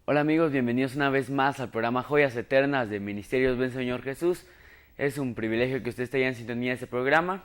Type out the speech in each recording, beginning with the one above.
Hola amigos, bienvenidos una vez más al programa Joyas Eternas de Ministerios Ven Señor Jesús. Es un privilegio que usted esté ya en sintonía de este programa.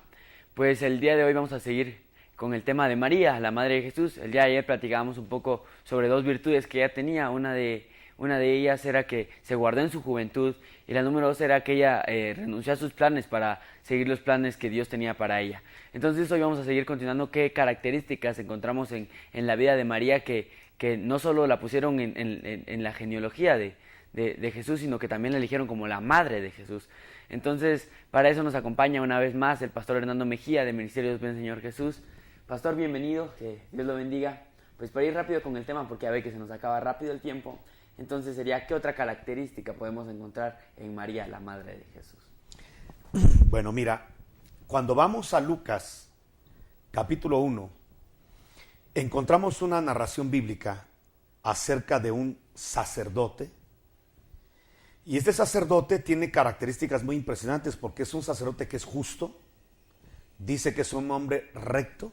Pues el día de hoy vamos a seguir con el tema de María, la Madre de Jesús. El día de ayer platicábamos un poco sobre dos virtudes que ella tenía. Una de ellas era que se guardó en su juventud y la número dos era que ella renunció a sus planes para seguir los planes que Dios tenía para ella. Entonces hoy vamos a seguir continuando qué características encontramos en la vida de María que no solo la pusieron en la genealogía de Jesús, sino que también la eligieron como la madre de Jesús. Entonces, para eso nos acompaña una vez más el pastor Hernando Mejía de Ministerios Ven Señor Jesús. Pastor, bienvenido, que Dios lo bendiga. Pues para ir rápido con el tema, porque ya ve que se nos acaba rápido el tiempo, entonces sería, ¿qué otra característica podemos encontrar en María, la madre de Jesús? Bueno, mira, cuando vamos a Lucas, capítulo 1, encontramos una narración bíblica acerca de un sacerdote. Y este sacerdote tiene características muy impresionantes porque es un sacerdote que es justo, dice que es un hombre recto,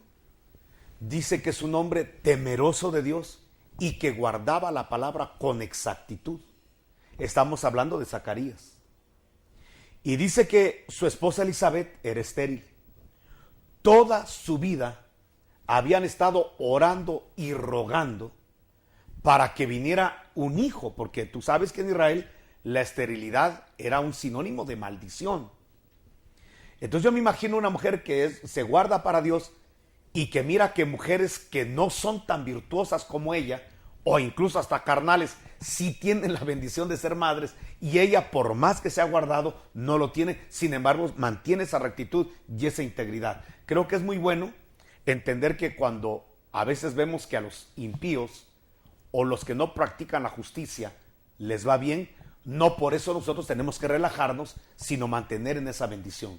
dice que es un hombre temeroso de Dios y que guardaba la palabra con exactitud. Estamos hablando de Zacarías. Y dice que su esposa Elizabeth era estéril. Toda su vida habían estado orando y rogando para que viniera un hijo, porque tú sabes que en Israel la esterilidad era un sinónimo de maldición. Entonces yo me imagino una mujer que se guarda para Dios y que mira que mujeres que no son tan virtuosas como ella, o incluso hasta carnales, sí tienen la bendición de ser madres, y ella, por más que se ha guardado, no lo tiene. Sin embargo, mantiene esa rectitud y esa integridad. Creo que es muy bueno entender que cuando a veces vemos que a los impíos o los que no practican la justicia les va bien, no por eso nosotros tenemos que relajarnos, sino mantener en esa bendición.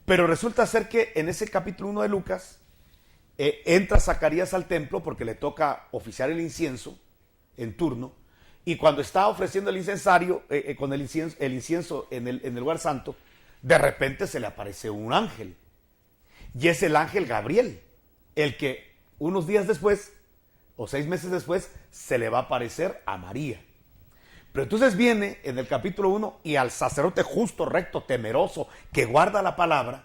Pero resulta ser que en ese capítulo 1 de Lucas, entra Zacarías al templo porque le toca oficiar el incienso en turno, y cuando está ofreciendo el incensario, con el incienso en el lugar santo, de repente se le aparece un ángel. Y es el ángel Gabriel, el que unos días después, o 6 meses después, se le va a aparecer a María. Pero entonces viene en el capítulo 1 y al sacerdote justo, recto, temeroso, que guarda la palabra,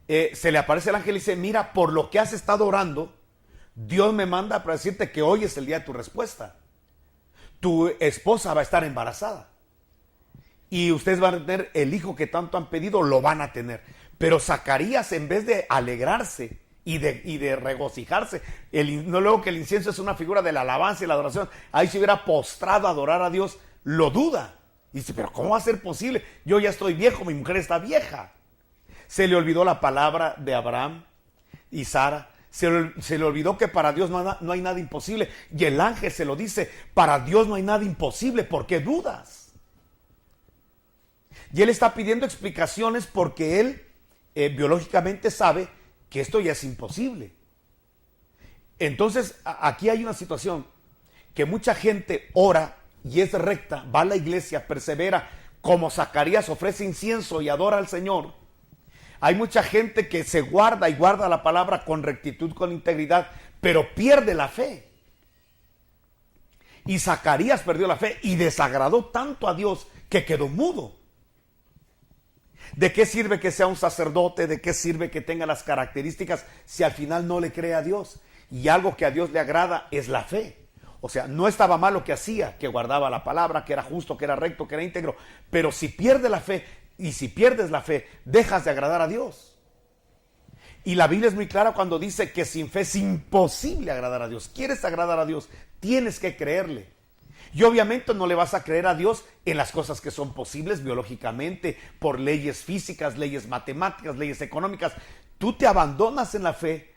se le aparece el ángel y dice: mira, por lo que has estado orando, Dios me manda para decirte que hoy es el día de tu respuesta. Tu esposa va a estar embarazada y ustedes van a tener el hijo que tanto han pedido, lo van a tener. Pero Zacarías, en vez de alegrarse y de regocijarse, no, luego que el incienso es una figura de la alabanza y la adoración, ahí se hubiera postrado a adorar a Dios, lo duda. Y dice: pero ¿cómo va a ser posible? Yo ya estoy viejo, mi mujer está vieja. Se le olvidó la palabra de Abraham y Sara. Se le olvidó que para Dios no hay nada imposible. Y el ángel se lo dice: para Dios no hay nada imposible, ¿por qué dudas? Y él está pidiendo explicaciones porque él biológicamente sabe que esto ya es imposible. Entonces aquí hay una situación que mucha gente ora y es recta, va a la iglesia, persevera, como Zacarías ofrece incienso y adora al Señor. Hay mucha gente que se guarda y guarda la palabra con rectitud, con integridad, pero pierde la fe. Y Zacarías perdió la fe y desagradó tanto a Dios que quedó mudo. ¿De qué sirve que sea un sacerdote? ¿De qué sirve que tenga las características si al final no le cree a Dios? Y algo que a Dios le agrada es la fe. O sea, no estaba mal lo que hacía, que guardaba la palabra, que era justo, que era recto, que era íntegro. Pero si pierde la fe, y si pierdes la fe, dejas de agradar a Dios. Y la Biblia es muy clara cuando dice que sin fe es imposible agradar a Dios. ¿Quieres agradar a Dios? Tienes que creerle. Y obviamente no le vas a creer a Dios en las cosas que son posibles biológicamente, por leyes físicas, leyes matemáticas, leyes económicas. Tú te abandonas en la fe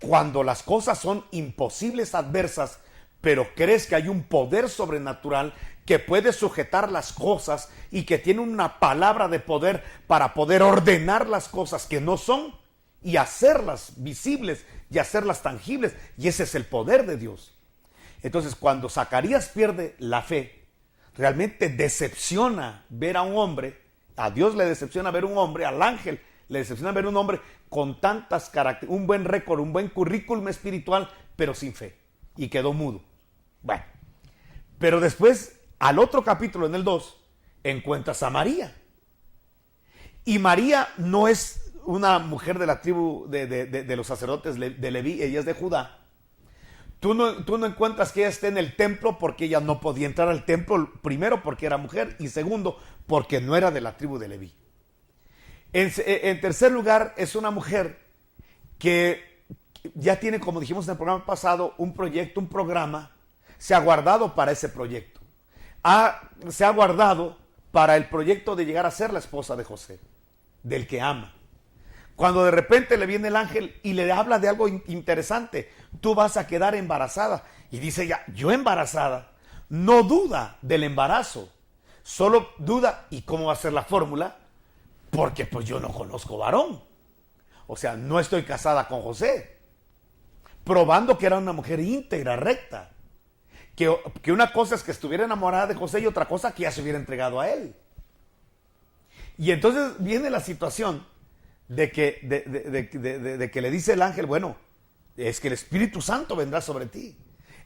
cuando las cosas son imposibles, adversas, pero crees que hay un poder sobrenatural que puede sujetar las cosas y que tiene una palabra de poder para poder ordenar las cosas que no son y hacerlas visibles y hacerlas tangibles. Y ese es el poder de Dios. Entonces, cuando Zacarías pierde la fe, realmente decepciona ver a un hombre, a Dios le decepciona ver un hombre, al ángel le decepciona ver un hombre con tantas características, un buen récord, un buen currículum espiritual, pero sin fe. Y quedó mudo. Bueno, Pero después, al otro capítulo, en el 2, encuentras a María. Y María no es una mujer de la tribu de los sacerdotes de Leví, ella es de Judá. Tú no encuentras que ella esté en el templo porque ella no podía entrar al templo, primero porque era mujer y segundo porque no era de la tribu de Leví. En tercer lugar, es una mujer que ya tiene, como dijimos en el programa pasado, un proyecto, un programa, se ha guardado para ese proyecto. Se ha guardado para el proyecto de llegar a ser la esposa de José, del que ama. Cuando de repente le viene el ángel y le habla de algo interesante, tú vas a quedar embarazada. Y dice ella, yo embarazada, no duda del embarazo, solo duda, ¿y cómo va a ser la fórmula? Porque pues yo no conozco varón. O sea, no estoy casada con José. Probando que era una mujer íntegra, recta. Que una cosa es que estuviera enamorada de José y otra cosa que ya se hubiera entregado a él. Y entonces viene la situación de que le dice el ángel, bueno, es que el Espíritu Santo vendrá sobre ti.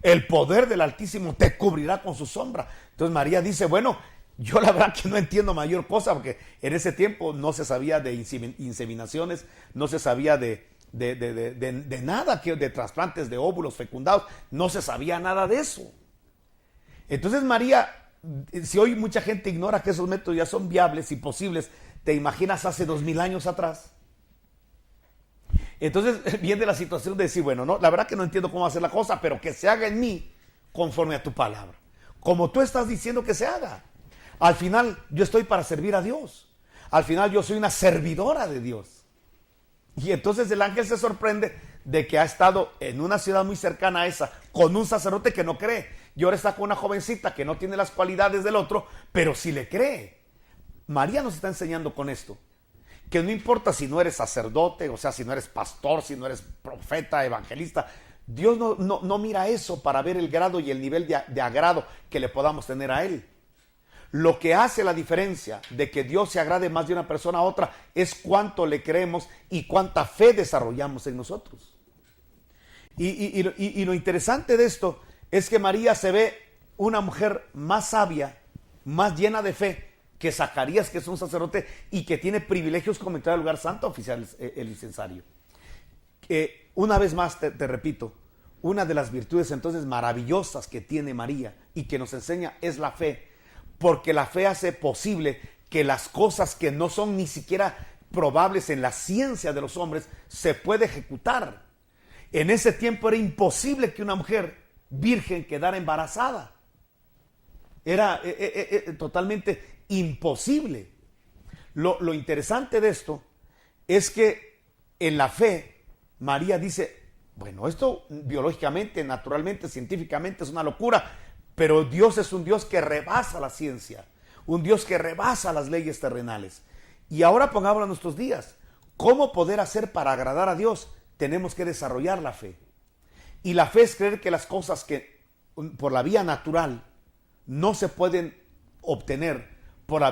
El poder del Altísimo te cubrirá con su sombra. Entonces María dice, bueno, yo la verdad que no entiendo mayor cosa, porque en ese tiempo no se sabía de inseminaciones, no se sabía de nada, de trasplantes de óvulos fecundados, no se sabía nada de eso. Entonces María, si hoy mucha gente ignora que esos métodos ya son viables y posibles, ¿te imaginas hace 2000 años atrás? Entonces viene la situación de decir, bueno, no, la verdad que no entiendo cómo hacer la cosa, pero que se haga en mí conforme a tu palabra. Como tú estás diciendo que se haga. Al final yo estoy para servir a Dios. Al final yo soy una servidora de Dios. Y entonces el ángel se sorprende de que ha estado en una ciudad muy cercana a esa, con un sacerdote que no cree. Y ahora está con una jovencita que no tiene las cualidades del otro, pero sí le cree. María nos está enseñando con esto, que no importa si no eres sacerdote, o sea, si no eres pastor, si no eres profeta, evangelista, Dios no mira eso para ver el grado y el nivel de agrado que le podamos tener a Él. Lo que hace la diferencia de que Dios se agrade más de una persona a otra es cuánto le creemos y cuánta fe desarrollamos en nosotros. Y lo interesante de esto es que María se ve una mujer más sabia, más llena de fe que Zacarías, que es un sacerdote y que tiene privilegios como entrar al lugar santo, oficial el incensario. Una vez más te repito, una de las virtudes entonces maravillosas que tiene María y que nos enseña es la fe, porque la fe hace posible que las cosas que no son ni siquiera probables en la ciencia de los hombres se puede ejecutar. En ese tiempo era imposible que una mujer virgen quedara embarazada. Era totalmente imposible. Lo interesante de esto es que en la fe María dice, bueno, esto biológicamente, naturalmente, científicamente es una locura, pero Dios es un Dios que rebasa la ciencia, un Dios que rebasa las leyes terrenales. Y ahora pongámoslo en nuestros días. ¿Cómo poder hacer para agradar a Dios? Tenemos que desarrollar la fe. Y la fe es creer que las cosas que por la vía natural no se pueden obtener, por la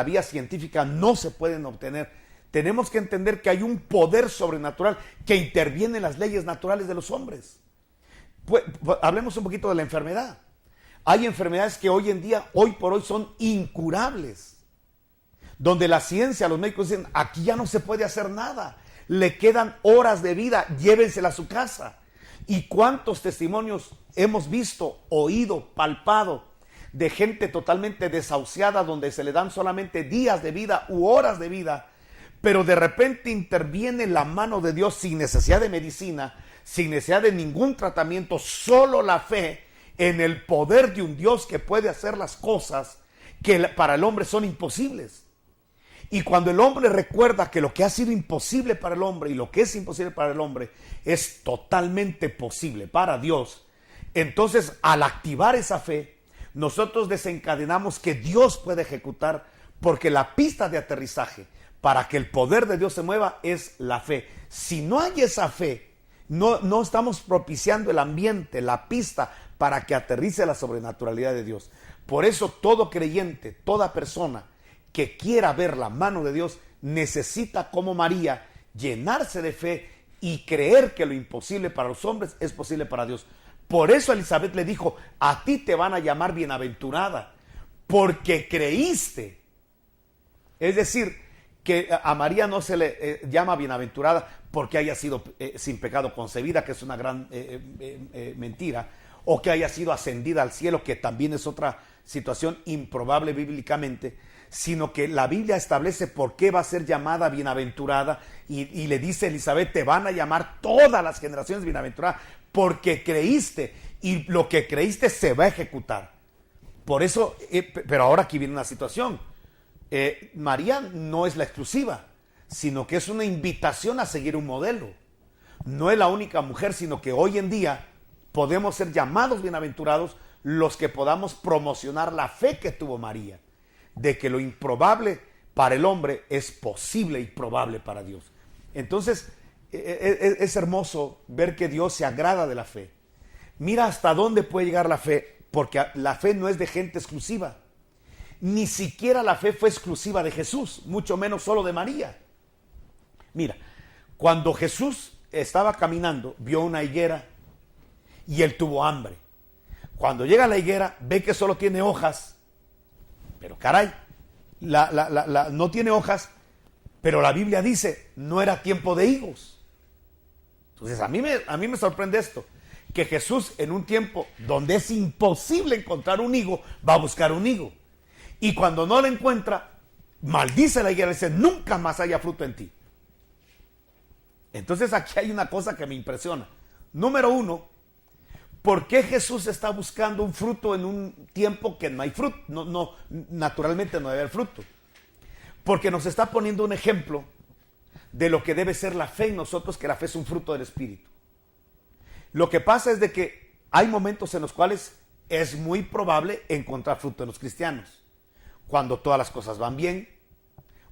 vía científica no se pueden obtener. Tenemos que entender que hay un poder sobrenatural que interviene en las leyes naturales de los hombres. Hablemos un poquito de la enfermedad. Hay enfermedades que hoy en día, hoy por hoy, son incurables. Donde la ciencia, los médicos dicen, aquí ya no se puede hacer nada. Le quedan horas de vida, llévensela a su casa. ¿Y cuántos testimonios hemos visto, oído, palpado de gente totalmente desahuciada donde se le dan solamente días de vida u horas de vida, pero de repente interviene la mano de Dios sin necesidad de medicina, sin necesidad de ningún tratamiento, solo la fe en el poder de un Dios que puede hacer las cosas que para el hombre son imposibles? Y cuando el hombre recuerda que lo que ha sido imposible para el hombre y lo que es imposible para el hombre es totalmente posible para Dios, entonces al activar esa fe, nosotros desencadenamos que Dios puede ejecutar, porque la pista de aterrizaje para que el poder de Dios se mueva es la fe. Si no hay esa fe, no estamos propiciando el ambiente, la pista para que aterrice la sobrenaturalidad de Dios. Por eso todo creyente, toda persona que quiera ver la mano de Dios necesita, como María, llenarse de fe y creer que lo imposible para los hombres es posible para Dios. Por eso Elizabeth le dijo, a ti te van a llamar bienaventurada, porque creíste. Es decir, que a María no se le llama bienaventurada porque haya sido sin pecado concebida, que es una gran mentira, o que haya sido ascendida al cielo, que también es otra situación improbable bíblicamente, sino que la Biblia establece por qué va a ser llamada bienaventurada, y le dice a Elizabeth, te van a llamar todas las generaciones bienaventuradas, porque creíste, y lo que creíste se va a ejecutar. Por eso, pero ahora aquí viene una situación. María no es la exclusiva, sino que es una invitación a seguir un modelo. No es la única mujer, sino que hoy en día podemos ser llamados bienaventurados los que podamos promocionar la fe que tuvo María, de que lo improbable para el hombre es posible y probable para Dios. Entonces, es hermoso ver que Dios se agrada de la fe. Mira hasta dónde puede llegar la fe, porque la fe no es de gente exclusiva. Ni siquiera la fe fue exclusiva de Jesús, mucho menos solo de María. Mira, cuando Jesús estaba caminando, vio una higuera y él tuvo hambre. Cuando llega a la higuera, ve que solo tiene hojas, pero caray, no tiene hojas, pero la Biblia dice, no era tiempo de higos. Entonces a mí me sorprende esto, que Jesús en un tiempo donde es imposible encontrar un higo, va a buscar un higo. Y cuando no lo encuentra, maldice la higuera y dice, nunca más haya fruto en ti. Entonces aquí hay una cosa que me impresiona. Número uno, ¿por qué Jesús está buscando un fruto en un tiempo que no hay fruto? Naturalmente no debe haber fruto. Porque nos está poniendo un ejemplo de lo que debe ser la fe en nosotros, que la fe es un fruto del Espíritu. Lo que pasa es de que hay momentos en los cuales es muy probable encontrar fruto en los cristianos. Cuando todas las cosas van bien,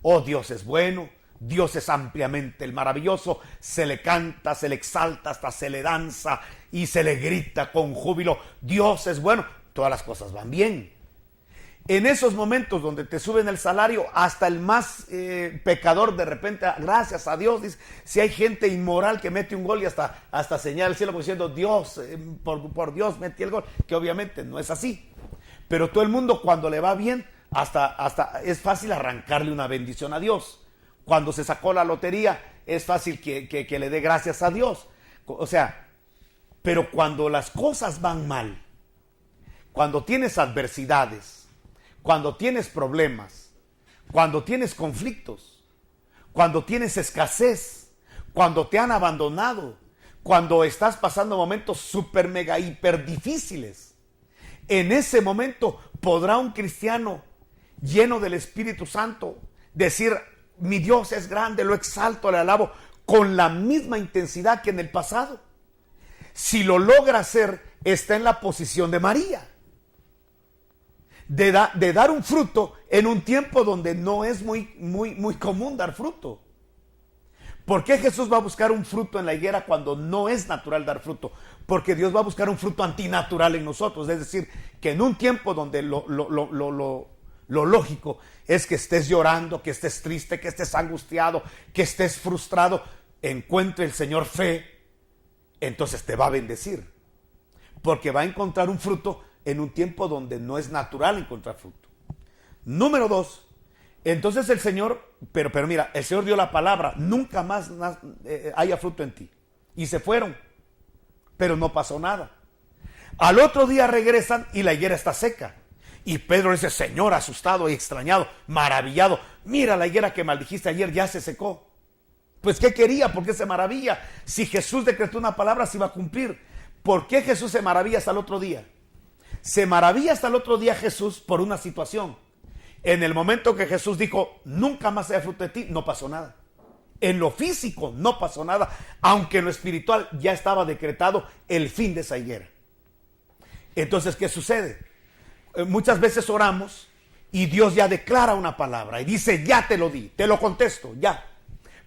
oh, Dios es bueno, Dios es ampliamente el maravilloso, se le canta, se le exalta, hasta se le danza y se le grita con júbilo, Dios es bueno, todas las cosas van bien. En esos momentos donde te suben el salario, hasta el más pecador de repente, gracias a Dios, dice, si hay gente inmoral que mete un gol y hasta señala el cielo como diciendo, Dios, por Dios metí el gol, que obviamente no es así. Pero todo el mundo cuando le va bien, hasta es fácil arrancarle una bendición a Dios. Cuando se sacó la lotería, es fácil que le dé gracias a Dios. O sea, pero cuando las cosas van mal, cuando tienes adversidades, cuando tienes problemas, cuando tienes conflictos, cuando tienes escasez, cuando te han abandonado, cuando estás pasando momentos súper, mega, hiper difíciles, en ese momento podrá un cristiano lleno del Espíritu Santo decir, mi Dios es grande, lo exalto, le alabo, con la misma intensidad que en el pasado. Si lo logra hacer, está en la posición de María, de dar un fruto en un tiempo donde no es muy común dar fruto. ¿Por qué Jesús va a buscar un fruto en la higuera cuando no es natural dar fruto? Porque Dios va a buscar un fruto antinatural en nosotros. Es decir, que en un tiempo donde lo lógico es que estés llorando, que estés triste, que estés angustiado, que estés frustrado, encuentre el Señor fe, entonces te va a bendecir. Porque va a encontrar un fruto en un tiempo donde no es natural encontrar fruto. Número 2. Entonces el Señor, pero mira, el Señor dio la palabra, nunca más haya fruto en ti. Y se fueron, pero no pasó nada. Al otro día regresan y la higuera está seca. Y Pedro dice, Señor, asustado y extrañado, maravillado, mira la higuera que maldijiste ayer ya se secó. Pues ¿qué quería? ¿Por qué se maravilla? Si Jesús decretó una palabra, se iba a cumplir. ¿Por qué Jesús se maravilla hasta el otro día? Se maravilla hasta el otro día Jesús por una situación. En el momento que Jesús dijo, nunca más haya fruto de ti, no pasó nada. En lo físico no pasó nada, aunque en lo espiritual ya estaba decretado el fin de esa higuera. Entonces, ¿qué sucede? Muchas veces oramos y Dios ya declara una palabra y dice, ya te lo di, te lo contesto, ya.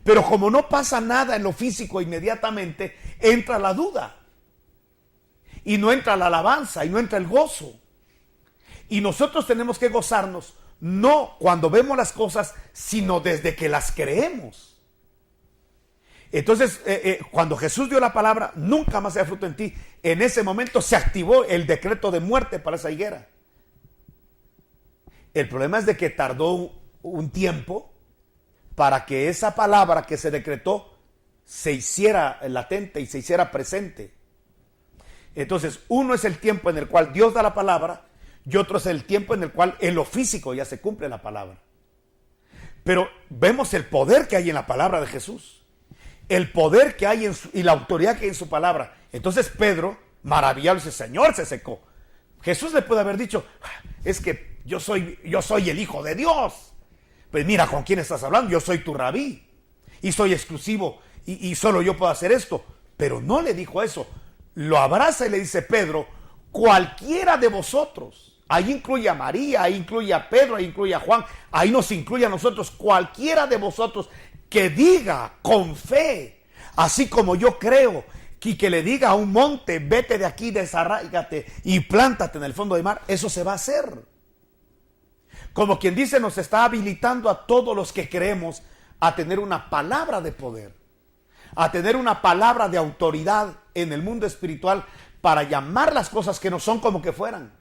Pero como no pasa nada en lo físico inmediatamente, entra la duda. Y no entra la alabanza, y no entra el gozo. Y nosotros tenemos que gozarnos, no cuando vemos las cosas, sino desde que las creemos. Entonces, cuando Jesús dio la palabra, nunca más sea fruto en ti. En ese momento se activó el decreto de muerte para esa higuera. El problema es de que tardó un tiempo para que esa palabra que se decretó se hiciera latente y se hiciera presente. Entonces, uno es el tiempo en el cual Dios da la palabra y otro es el tiempo en el cual en lo físico ya se cumple la palabra. Pero vemos el poder que hay en la palabra de Jesús, el poder que hay y la autoridad que hay en su palabra. Entonces Pedro, maravillado, dice: Señor, se secó. Jesús le puede haber dicho: es que yo soy el Hijo de Dios. Pues mira con quién estás hablando, yo soy tu rabí y soy exclusivo y solo yo puedo hacer esto. Pero no le dijo eso. Lo abraza y le dice: Pedro, cualquiera de vosotros, ahí incluye a María, ahí incluye a Pedro, ahí incluye a Juan, ahí nos incluye a nosotros, cualquiera de vosotros que diga con fe, así como yo creo, y que le diga a un monte: vete de aquí, desarráigate y plántate en el fondo del mar, eso se va a hacer. Como quien dice, nos está habilitando a todos los que creemos a tener una palabra de poder, a tener una palabra de autoridad en el mundo espiritual para llamar las cosas que no son como que fueran.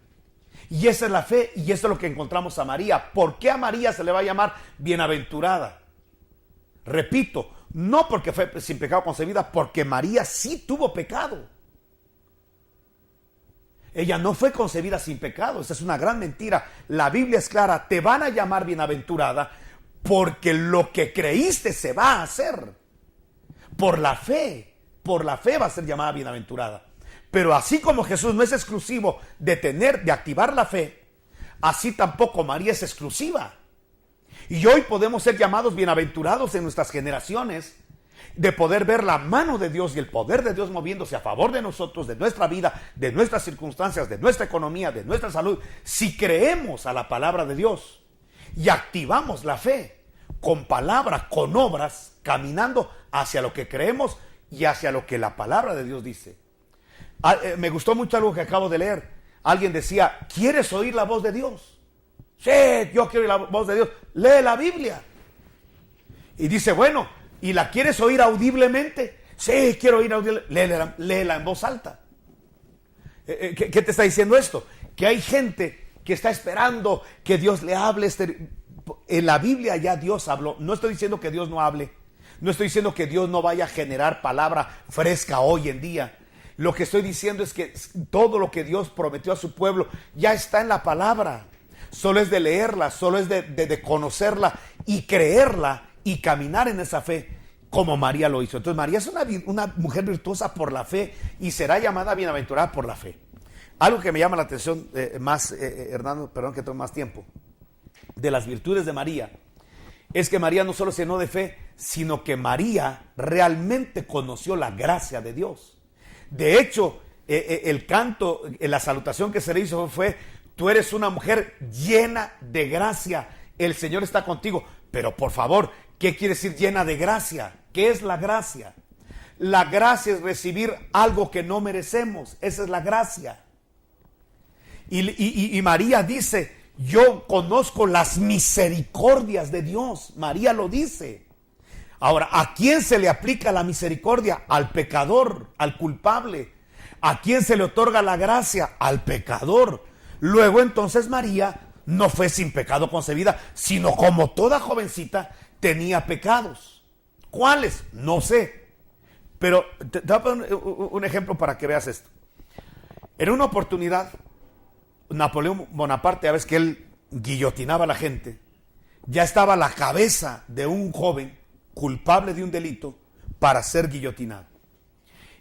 Y esa es la fe, y eso es lo que encontramos a María. ¿Por qué a María se le va a llamar bienaventurada? Repito, no porque fue sin pecado concebida, porque María sí tuvo pecado. Ella no fue concebida sin pecado. Esa es una gran mentira. La Biblia es clara: te van a llamar bienaventurada porque lo que creíste se va a hacer. Por la fe va a ser llamada bienaventurada. Pero así como Jesús no es exclusivo de activar la fe, así tampoco María es exclusiva. Y hoy podemos ser llamados bienaventurados en nuestras generaciones, de poder ver la mano de Dios y el poder de Dios moviéndose a favor de nosotros, de nuestra vida, de nuestras circunstancias, de nuestra economía, de nuestra salud, si creemos a la palabra de Dios y activamos la fe con palabras, con obras, caminando hacia lo que creemos y hacia lo que la palabra de Dios dice. Me gustó mucho algo que acabo de leer. Alguien decía: ¿quieres oír la voz de Dios? Sí, yo quiero oír la voz de Dios. Lee la Biblia. Y dice: bueno, ¿y la quieres oír audiblemente? Sí, quiero oír audiblemente. Léela en voz alta. ¿Qué te está diciendo esto? Que hay gente que está esperando que Dios le hable. En la Biblia ya Dios habló. No estoy diciendo que Dios no hable. No estoy diciendo que Dios no vaya a generar palabra fresca hoy en día. Lo que estoy diciendo es que todo lo que Dios prometió a su pueblo ya está en la palabra. Solo es de leerla, solo es de conocerla y creerla y caminar en esa fe como María lo hizo. Entonces María es una mujer virtuosa por la fe y será llamada bienaventurada por la fe. Algo que me llama la atención Hernando, perdón que tome más tiempo, de las virtudes de María, es que María no solo se llenó de fe, sino que María realmente conoció la gracia de Dios. De hecho, el canto, la salutación que se le hizo fue: tú eres una mujer llena de gracia, el Señor está contigo. Pero por favor, ¿qué quiere decir llena de gracia? ¿Qué es la gracia? La gracia es recibir algo que no merecemos. Esa es la gracia. Y María dice: yo conozco las misericordias de Dios. María lo dice. Ahora, ¿a quién se le aplica la misericordia? Al pecador, al culpable. ¿A quién se le otorga la gracia? Al pecador. Luego entonces María no fue sin pecado concebida, sino como toda jovencita tenía pecados. ¿Cuáles? No sé. Pero te voy a poner un ejemplo para que veas esto. En una oportunidad, Napoleón Bonaparte, a veces que él guillotinaba a la gente, ya estaba la cabeza de un joven culpable de un delito para ser guillotinado.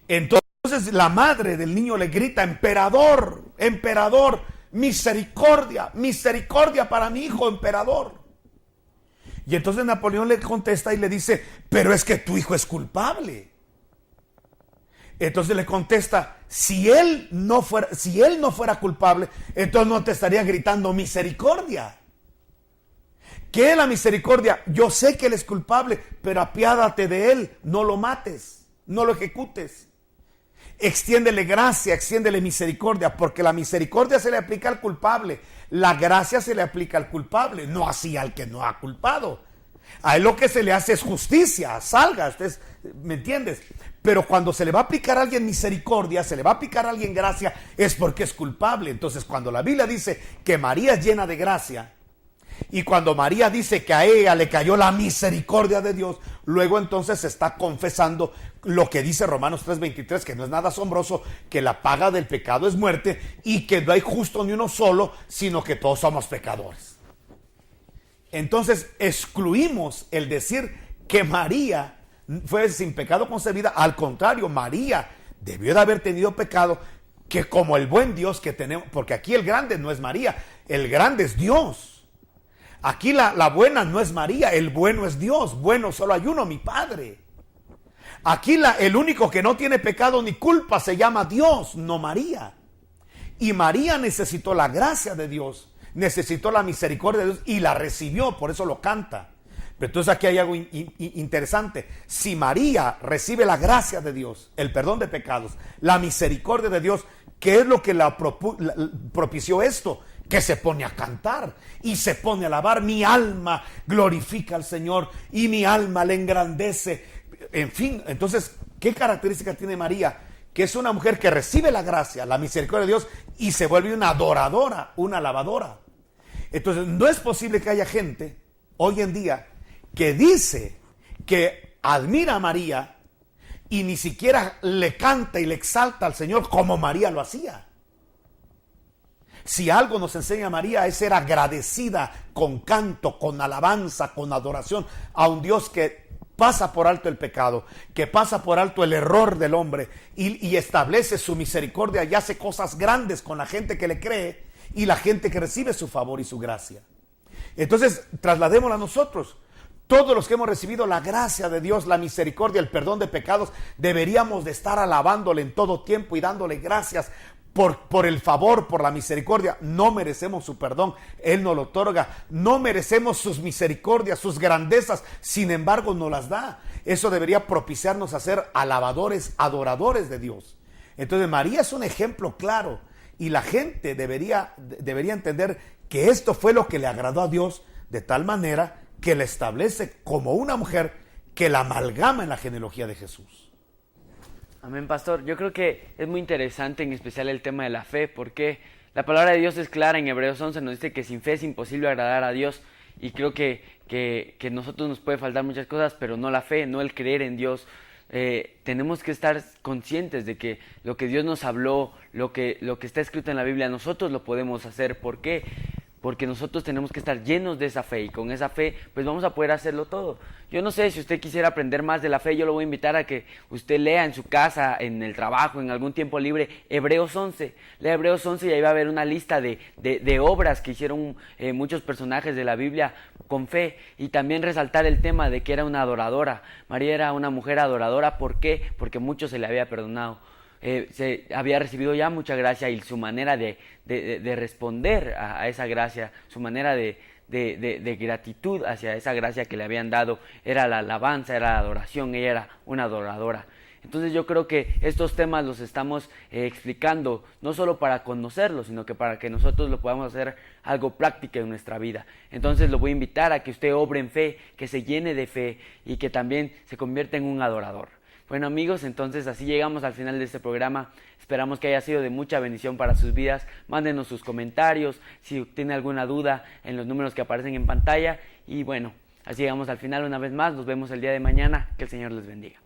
Entonces la madre del niño le grita: emperador, emperador, misericordia, misericordia para mi hijo, emperador. Y entonces Napoleón le contesta y le dice: pero es que tu hijo es culpable. Entonces le contesta: si él no fuera culpable, entonces no te estaría gritando misericordia. ¿Qué es la misericordia? Yo sé que él es culpable, pero apiádate de él, no lo mates, no lo ejecutes. Extiéndele gracia, extiéndele misericordia, porque la misericordia se le aplica al culpable, la gracia se le aplica al culpable, no así al que no ha culpado. A él lo que se le hace es justicia, salga, ¿me entiendes? Pero cuando se le va a aplicar a alguien misericordia, se le va a aplicar a alguien gracia, es porque es culpable. Entonces, cuando la Biblia dice que María es llena de gracia, y cuando María dice que a ella le cayó la misericordia de Dios, luego entonces se está confesando lo que dice Romanos 3:23, que no es nada asombroso, que la paga del pecado es muerte y que no hay justo ni uno solo, sino que todos somos pecadores. Entonces excluimos el decir que María fue sin pecado concebida. Al contrario, María debió de haber tenido pecado, que como el buen Dios que tenemos, porque aquí el grande no es María, el grande es Dios. Aquí la buena no es María, el bueno es Dios. Bueno solo hay uno, mi Padre. Aquí el único que no tiene pecado ni culpa se llama Dios, no María. Y María necesitó la gracia de Dios, necesitó la misericordia de Dios y la recibió, por eso lo canta. Pero entonces aquí hay algo interesante. Si María recibe la gracia de Dios, el perdón de pecados, la misericordia de Dios, ¿qué es lo que propició esto? Que se pone a cantar y se pone a alabar. Mi alma glorifica al Señor y mi alma le engrandece. En fin, entonces, ¿qué característica tiene María? Que es una mujer que recibe la gracia, la misericordia de Dios y se vuelve una adoradora, una alabadora. Entonces, no es posible que haya gente hoy en día que dice que admira a María y ni siquiera le canta y le exalta al Señor como María lo hacía. Si algo nos enseña María es ser agradecida con canto, con alabanza, con adoración a un Dios que pasa por alto el pecado, que pasa por alto el error del hombre y establece su misericordia y hace cosas grandes con la gente que le cree y la gente que recibe su favor y su gracia. Entonces, trasladémosla a nosotros. Todos los que hemos recibido la gracia de Dios, la misericordia, el perdón de pecados, deberíamos de estar alabándole en todo tiempo y dándole gracias por el favor, por la misericordia. No merecemos su perdón, Él nos lo otorga. No merecemos sus misericordias, sus grandezas, sin embargo nos las da. Eso debería propiciarnos a ser alabadores, adoradores de Dios. Entonces María es un ejemplo claro y la gente debería entender que esto fue lo que le agradó a Dios, de tal manera que la establece como una mujer que la amalgama en la genealogía de Jesús. Amén, pastor. Yo creo que es muy interesante, en especial el tema de la fe, porque la palabra de Dios es clara. En Hebreos 11 nos dice que sin fe es imposible agradar a Dios, y creo que nosotros nos puede faltar muchas cosas, pero no la fe, no el creer en Dios. Tenemos que estar conscientes de que lo que Dios nos habló, lo que está escrito en la Biblia, nosotros lo podemos hacer. ¿Por qué? Porque nosotros tenemos que estar llenos de esa fe, y con esa fe pues vamos a poder hacerlo todo. Yo no sé si usted quisiera aprender más de la fe, yo lo voy a invitar a que usted lea en su casa, en el trabajo, en algún tiempo libre, Hebreos 11. Lea Hebreos 11 y ahí va a haber una lista de obras que hicieron muchos personajes de la Biblia con fe, y también resaltar el tema de que era una adoradora. María era una mujer adoradora. ¿Por qué? Porque mucho se le había perdonado. Se había recibido ya mucha gracia, y su manera de responder a esa gracia, su manera de gratitud hacia esa gracia que le habían dado, era la alabanza, era la adoración. Ella era una adoradora. Entonces yo creo que estos temas los estamos explicando no solo para conocerlos, sino que para que nosotros lo podamos hacer algo práctico en nuestra vida. Entonces lo voy a invitar a que usted obre en fe, que se llene de fe y que también se convierta en un adorador. Bueno, amigos, entonces así llegamos al final de este programa. Esperamos que haya sido de mucha bendición para sus vidas. Mándenos sus comentarios, si tiene alguna duda, en los números que aparecen en pantalla. Y bueno, así llegamos al final una vez más. Nos vemos el día de mañana. Que el Señor les bendiga.